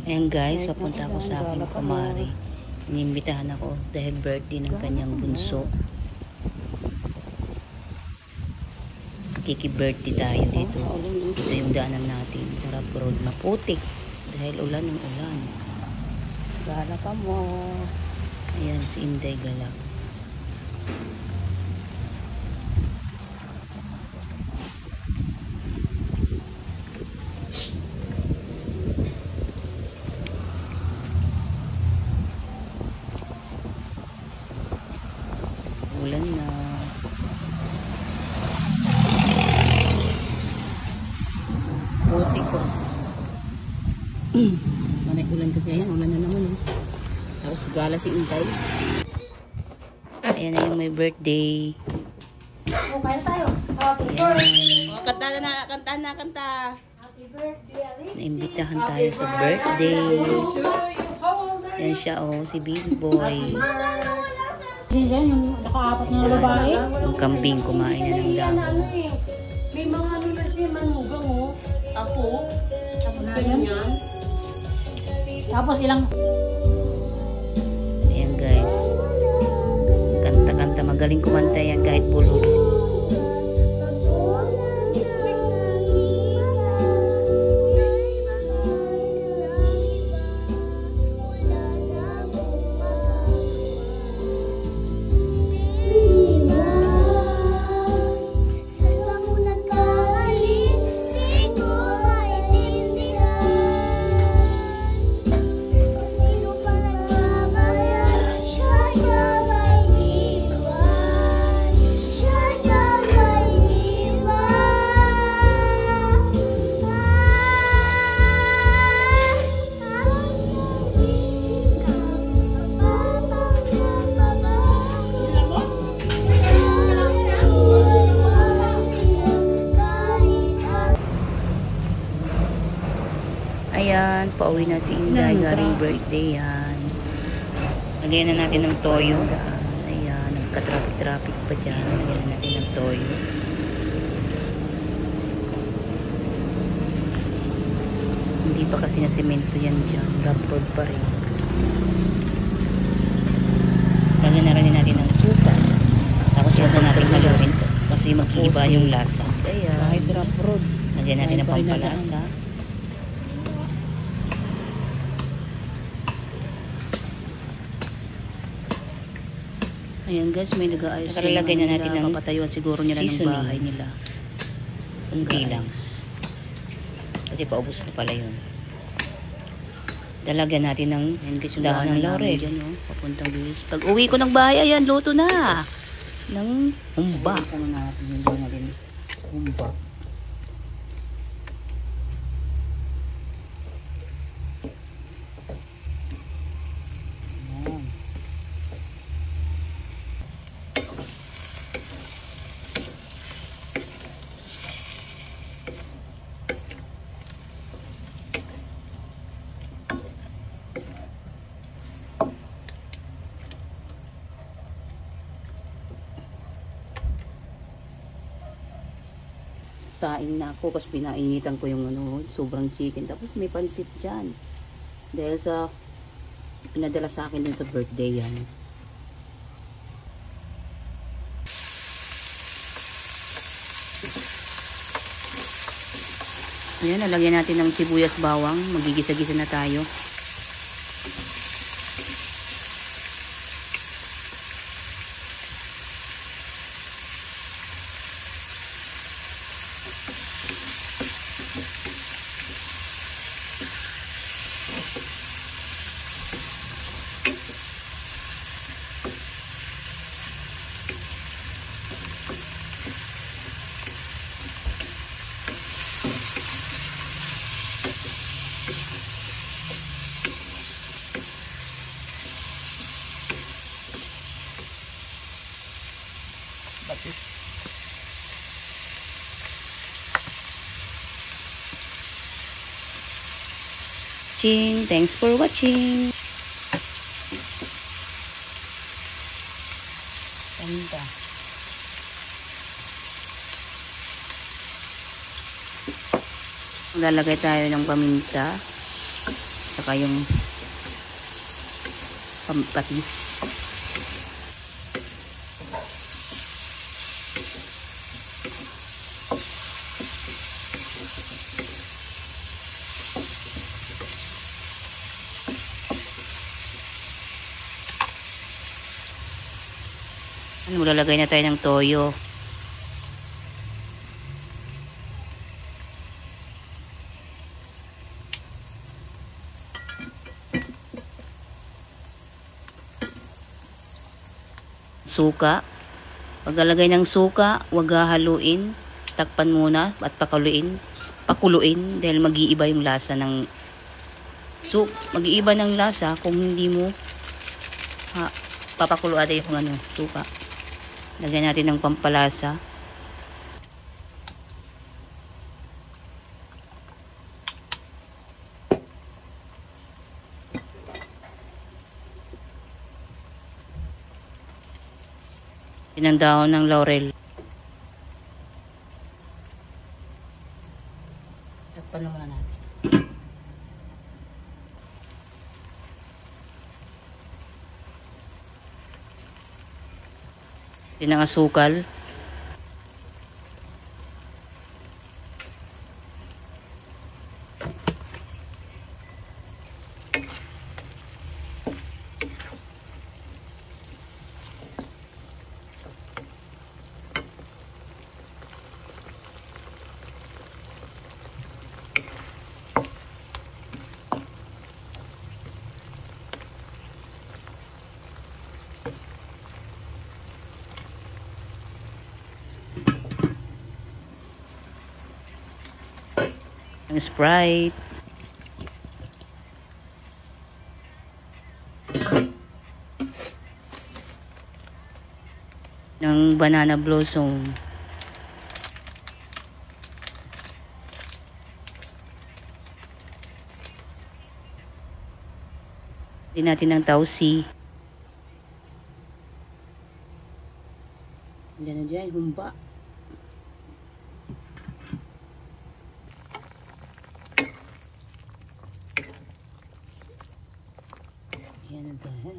Ayan guys, papunta ako sa aking kumari. Inimbitahan ako dahil birthday ng kanyang bunso. Kiki-birthday tayo dito. Ito yung daanan natin. Sarap road, maputik. Dahil ulan ng ulan. Gala ka mo. Ayan, si Inday Galak. Ulan na. Putik ko. Manay ulan kasi ayan. Ulan na naman. Tapos gala si Inday. Ayan na yung may birthday. Oh, kaya tayo. Happy birthday. Oh, kanta na. Happy birthday, Alex. Naimbitahan tayo sa birthday. Yan siya si Big Boy. Yan, yung naka-apat na babae. Yung kambing kumain na ng damo. May mga birthday manugang Apo. Tapos yan. Tapos ilang... Ayan guys. Kanta-kanta. Magaling kumanta yan kahit bulog. Ayan, pauwi na si Inday, galing birthday yan. Lagyan na natin ng toyo. Ayan, nagka-traffic pa dyan. Lagyan na natin ng toyo. Hindi pa kasi na semento yan dyan. Rough road pa rin. Lagyan na rin natin ng suka. Tapos huwag na natin haluin to. Kasi mag-iiba yung lasa. Ayan. Kahit rough road. Lagyan natin ng pampalasa. Ayan guys, may nag-aayos. Nakalagay na natin ng papatayuan siguro nila ng bahay nila. Kunti lang. Kasi paubos na pala yun. Dalagyan natin ng dahon ng laurel. Papuntang bilis. Pag uwi ko ng bahay, ayan, luto na. Ng humba. Isang natin humba. Saing na ako kasi pinainitan ko yung sobrang chicken. Tapos may pansit dyan. Dahil sa pinadala sa akin dun sa birthday yan. Ayan, nalagyan natin ng sibuyas bawang. Magigisa-gisa na tayo. Thanks for watching. Ganda. Lalagay tayo ng paminta. saka yung pampatis. Lalagay na tayo ng toyo. Suka. Paglalagay ng suka, huwag haluin. Takpan muna at pakuluin dahil mag-iiba yung lasa ng mag-iiba ng lasa kung hindi mo papakuluan yung suka. Lagyan natin ng pampalasa. Pinandahon ng laurel. Takpan naman natin. Din ang asukal. Ang Sprite. Ng banana blossom. Din natin ng tausi. Ilan na dyan, humba. Yan na dahil.